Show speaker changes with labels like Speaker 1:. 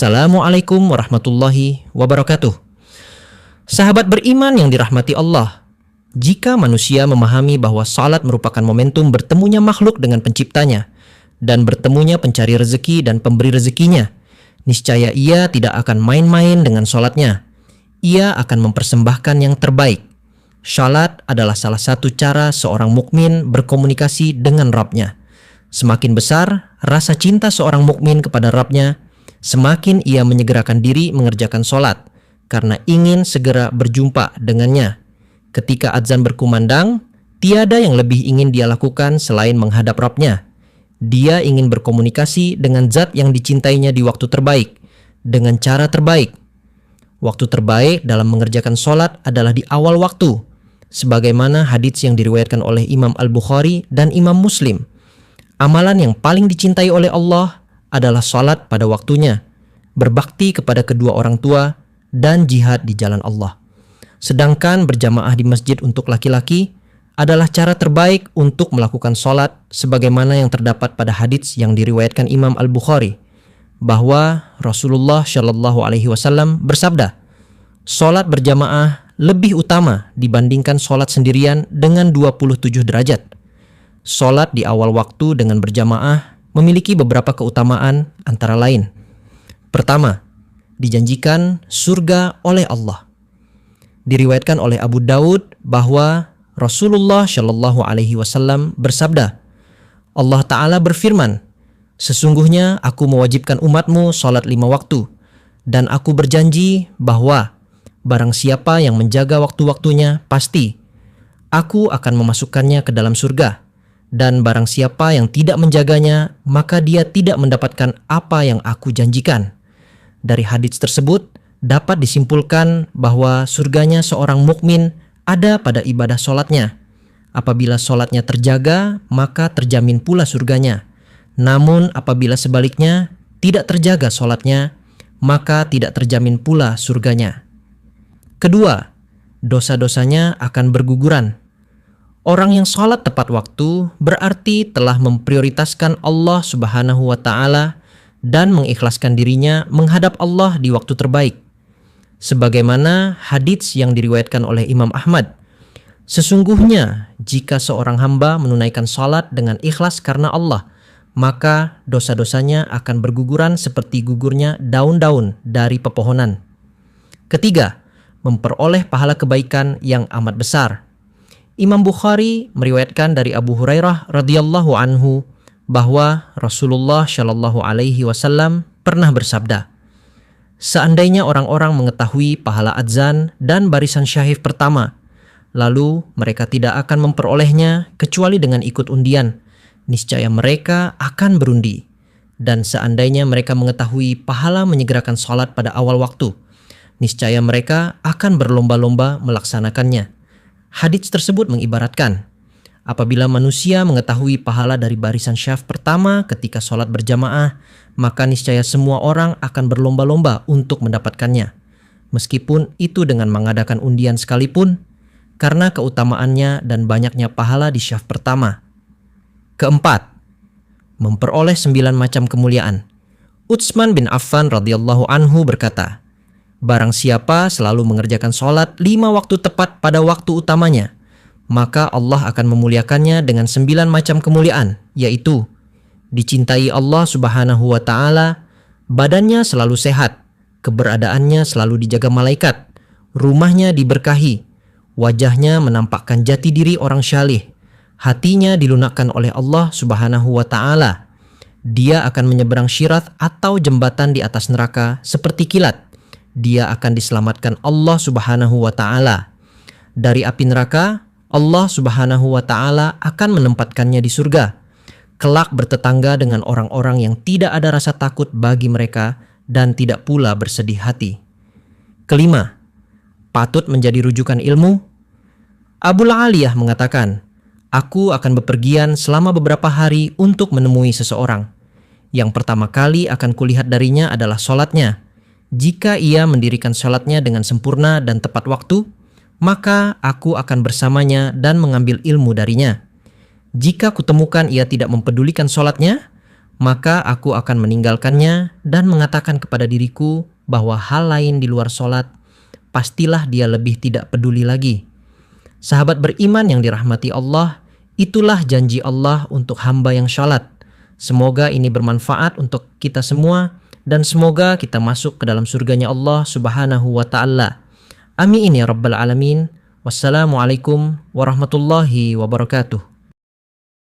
Speaker 1: Assalamualaikum warahmatullahi wabarakatuh. Sahabat beriman yang dirahmati Allah, jika manusia memahami bahwa salat merupakan momentum bertemunya makhluk dengan penciptanya dan bertemunya pencari rezeki dan pemberi rezekinya, niscaya ia tidak akan main-main dengan salatnya. Ia akan mempersembahkan yang terbaik. Salat adalah salah satu cara seorang mukmin berkomunikasi dengan Rabb-nya. Semakin besar rasa cinta seorang mukmin kepada Rabb-nya, semakin ia menyegerakan diri mengerjakan salat karena ingin segera berjumpa dengannya. Ketika azan berkumandang, tiada yang lebih ingin dia lakukan selain menghadap Rabb-nya. Dia ingin berkomunikasi dengan zat yang dicintainya di waktu terbaik, dengan cara terbaik. Waktu terbaik dalam mengerjakan salat adalah di awal waktu, sebagaimana hadits yang diriwayatkan oleh Imam Al-Bukhari dan Imam Muslim. Amalan yang paling dicintai oleh Allah adalah salat pada waktunya, berbakti kepada kedua orang tua, dan jihad di jalan Allah. Sedangkan berjamaah di masjid untuk laki-laki adalah cara terbaik untuk melakukan salat sebagaimana yang terdapat pada hadits yang diriwayatkan Imam Al-Bukhari bahwa Rasulullah Shallallahu Alaihi Wasallam bersabda, salat berjamaah lebih utama dibandingkan salat sendirian dengan 27 derajat. Salat di awal waktu dengan berjamaah memiliki beberapa keutamaan antara lain. Pertama, dijanjikan surga oleh Allah. Diriwayatkan oleh Abu Daud bahwa Rasulullah Shallallahu Alaihi Wasallam bersabda, Allah Ta'ala berfirman, sesungguhnya aku mewajibkan umatmu salat 5 waktu, dan aku berjanji bahwa barang siapa yang menjaga waktu-waktunya pasti aku akan memasukkannya ke dalam surga. Dan barang siapa yang tidak menjaganya, maka dia tidak mendapatkan apa yang aku janjikan. Dari hadits tersebut, dapat disimpulkan bahwa surganya seorang mukmin ada pada ibadah sholatnya. Apabila sholatnya terjaga, maka terjamin pula surganya. Namun apabila sebaliknya, tidak terjaga sholatnya, maka tidak terjamin pula surganya. Kedua, dosa-dosanya akan berguguran. Orang yang sholat tepat waktu berarti telah memprioritaskan Allah Subhanahu wa Ta'ala dan mengikhlaskan dirinya menghadap Allah di waktu terbaik. Sebagaimana hadits yang diriwayatkan oleh Imam Ahmad, sesungguhnya jika seorang hamba menunaikan sholat dengan ikhlas karena Allah, maka dosa-dosanya akan berguguran seperti gugurnya daun-daun dari pepohonan. Ketiga, memperoleh pahala kebaikan yang amat besar. Imam Bukhari meriwayatkan dari Abu Hurairah radhiyallahu anhu bahwa Rasulullah Shallallahu Alaihi Wasallam pernah bersabda, seandainya orang-orang mengetahui pahala adzan dan barisan syahif pertama, lalu mereka tidak akan memperolehnya kecuali dengan ikut undian, niscaya mereka akan berundi. Dan seandainya mereka mengetahui pahala menyegerakan salat pada awal waktu, niscaya mereka akan berlomba-lomba melaksanakannya. Hadits tersebut mengibaratkan, apabila manusia mengetahui pahala dari barisan syaf pertama ketika sholat berjamaah, maka niscaya semua orang akan berlomba-lomba untuk mendapatkannya. Meskipun itu dengan mengadakan undian sekalipun, karena keutamaannya dan banyaknya pahala di syaf pertama. Keempat, memperoleh 9 macam kemuliaan. Utsman bin Affan radhiyallahu anhu berkata, barang siapa selalu mengerjakan sholat 5 waktu tepat pada waktu utamanya, maka Allah akan memuliakannya dengan 9 macam kemuliaan, yaitu dicintai Allah Subhanahu wa Ta'ala, badannya selalu sehat, keberadaannya selalu dijaga malaikat, rumahnya diberkahi, wajahnya menampakkan jati diri orang syalih, hatinya dilunakkan oleh Allah Subhanahu wa Ta'ala. Dia akan menyeberang syirat atau jembatan di atas neraka seperti kilat. Dia akan diselamatkan Allah Subhanahu wa Ta'ala dari api neraka. Allah Subhanahu wa Ta'ala akan menempatkannya di surga, kelak bertetangga dengan orang-orang yang tidak ada rasa takut bagi mereka dan tidak pula bersedih hati. Kelima, patut menjadi rujukan ilmu. Abu Aliyah mengatakan, aku akan bepergian selama beberapa hari untuk menemui seseorang. Yang pertama kali akan kulihat darinya adalah sholatnya. Jika ia mendirikan sholatnya dengan sempurna dan tepat waktu, maka aku akan bersamanya dan mengambil ilmu darinya. Jika kutemukan ia tidak mempedulikan sholatnya, maka aku akan meninggalkannya dan mengatakan kepada diriku bahwa hal lain di luar sholat, pastilah dia lebih tidak peduli lagi. Sahabat beriman yang dirahmati Allah, itulah janji Allah untuk hamba yang sholat. Semoga ini bermanfaat untuk kita semua dan semoga kita masuk ke dalam surganya Allah Subhanahu wa ta'ala. Amin ya rabbal alamin. Wassalamualaikum warahmatullahi wabarakatuh.